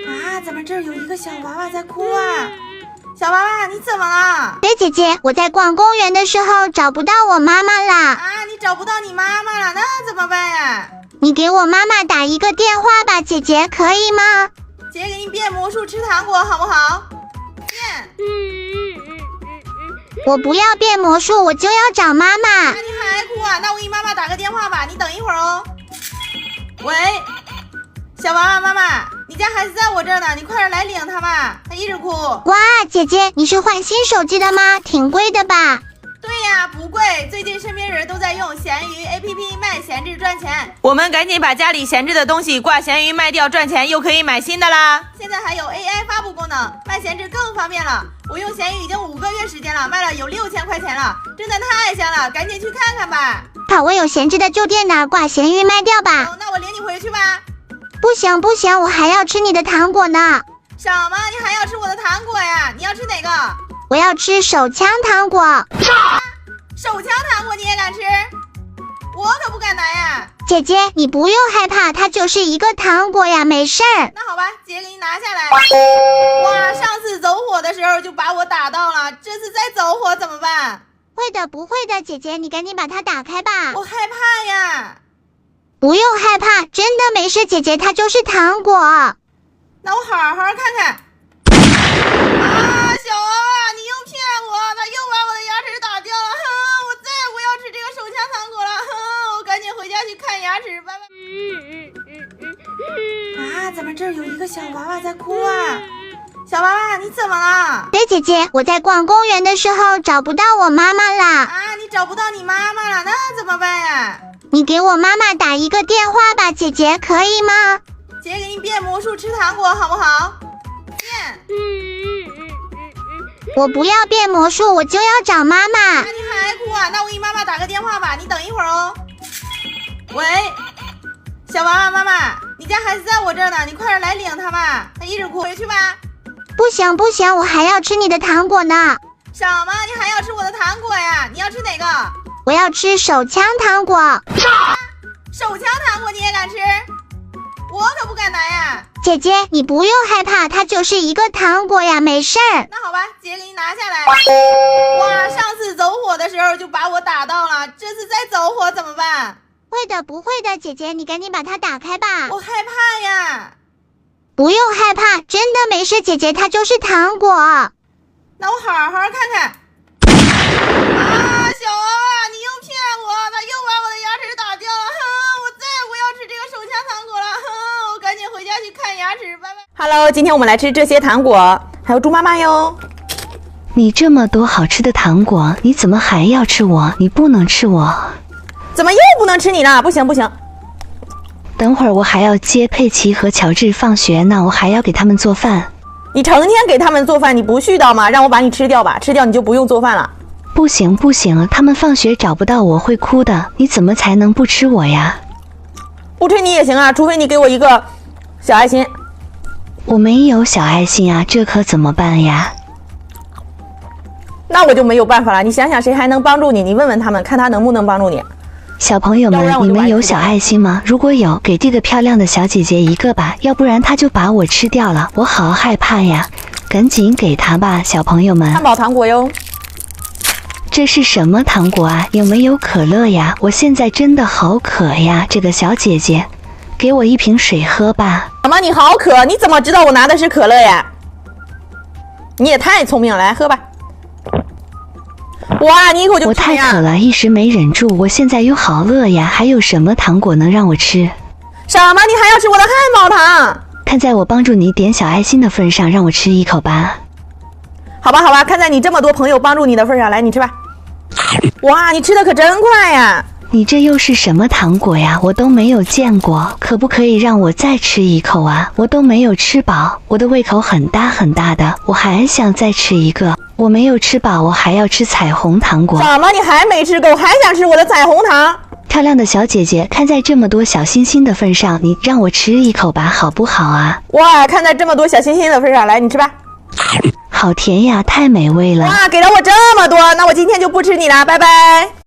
啊，怎么这儿有一个小娃娃在哭啊？小娃娃，你怎么了？对，姐姐，我在逛公园的时候找不到我妈妈啦。啊，你找不到你妈妈了，那怎么办呀？你给我妈妈打一个电话吧，姐姐，可以吗？姐给你变魔术吃糖果好不好？变。我不要变魔术，我就要找妈妈。啊，你还哭啊？那我给你妈妈打个电话吧，你等一会儿哦。喂，小娃娃妈妈，你家孩子在我这儿呢，你快点来领他吧，他一直哭。哇，姐姐，你是换新手机的吗？挺贵的吧？对呀，不贵，最近身边人都在用闲鱼 APP 卖闲置赚钱，我们赶紧把家里闲置的东西挂闲鱼卖掉赚钱，又可以买新的啦。现在还有 AI 发布功能，卖闲置更方便了。我用闲鱼已经5个月时间了，卖了有6000块钱了，真的太香了，赶紧去看看吧。好，我有闲置的旧电脑，挂闲鱼卖掉吧。那我领你回去吧。不行不行，我还要吃你的糖果呢。什么？你还要吃我的糖果呀？你要吃哪个？我要吃手枪糖果。手枪糖果你也敢吃？我可不敢拿呀。姐姐，你不用害怕，它就是一个糖果呀，没事儿。那好吧，姐给你拿下来。哇，上次走火的时候就把我打到了，这次再走火怎么办？会的，不会的，姐姐，你赶紧把它打开吧。我害怕呀。不用害怕，真的没事，姐姐，它就是糖果。那我好好看看。啊，小娃娃，你又骗我，他又把我的牙齿打掉了，哼，我再也不要吃这个手枪糖果了，哼，我赶紧回家去看牙齿，拜拜。啊，怎么这儿有一个小娃娃在哭啊？小娃娃，你怎么了？对，姐姐，我在逛公园的时候找不到我妈妈啦。啊，你找不到你妈妈了，那怎么办呀？你给我妈妈打一个电话吧，姐姐，可以吗？姐给你变魔术吃糖果好不好？变。我不要变魔术，我就要找妈妈。啊，你还哭啊？那我给你妈妈打个电话吧，你等一会儿哦。喂，小娃娃妈妈，你家孩子在我这儿呢，你快点来领他吧，他一直哭，回去吧。不行不行，我还要吃你的糖果呢。什么？你还要吃我的糖果呀？你要吃哪个？我要吃手枪糖果。手枪糖果你也敢吃？我可不敢拿呀。姐姐，你不用害怕，它就是一个糖果呀，没事儿。那好吧，姐给你拿下来。哇，上次走火的时候就把我打到了，这次再走火怎么办？会的不会的，姐姐，你赶紧把它打开吧。我害怕呀。不用害怕，真的没事，姐姐，它就是糖果。那我好好看看。啊，小娃娃，你又骗我，他又把我的牙齿打掉了，哼，我再也不要吃这个手枪糖果了，哼，我赶紧回家去看牙齿，拜拜。Hello， 今天我们来吃这些糖果，还有猪妈妈哟。你这么多好吃的糖果，你怎么还要吃我？你不能吃我。怎么又不能吃你了？不行不行。等会儿我还要接佩奇和乔治放学呢，我还要给他们做饭。你成天给他们做饭，你不絮叨吗？让我把你吃掉吧，吃掉你就不用做饭了。不行不行，他们放学找不到我会哭的，你怎么才能不吃我呀？不吃你也行啊，除非你给我一个小爱心。我没有小爱心啊，这可怎么办呀？那我就没有办法了，你想想谁还能帮助你？你问问他们，看他能不能帮助你。小朋友们，你们有小爱心吗？如果有，给这个漂亮的小姐姐一个吧，要不然她就把我吃掉了，我好害怕呀！赶紧给她吧，小朋友们。汉堡糖果哟。这是什么糖果啊？有没有可乐呀？我现在真的好渴呀！这个小姐姐，给我一瓶水喝吧。妈妈，你好渴，你怎么知道我拿的是可乐呀？你也太聪明了，来喝吧。哇，你一口就我太渴了，一时没忍住，我现在又好饿呀！还有什么糖果能让我吃？什么？你还要吃我的汉堡糖？看在我帮助你点小爱心的份上，让我吃一口吧。好吧，好吧，看在你这么多朋友帮助你的份上，来，你吃吧。哇，你吃的可真快呀！你这又是什么糖果呀？我都没有见过，可不可以让我再吃一口啊？我都没有吃饱，我的胃口很大很大的，我还想再吃一个。我没有吃饱，我还要吃彩虹糖果。什么？你还没吃够，还想吃我的彩虹糖？漂亮的小姐姐，看在这么多小心心的份上，你让我吃一口吧，好不好啊？哇，看在这么多小心心的份上，来，你吃吧。好甜呀，太美味了。哇，给了我这么多，那我今天就不吃你了，拜拜。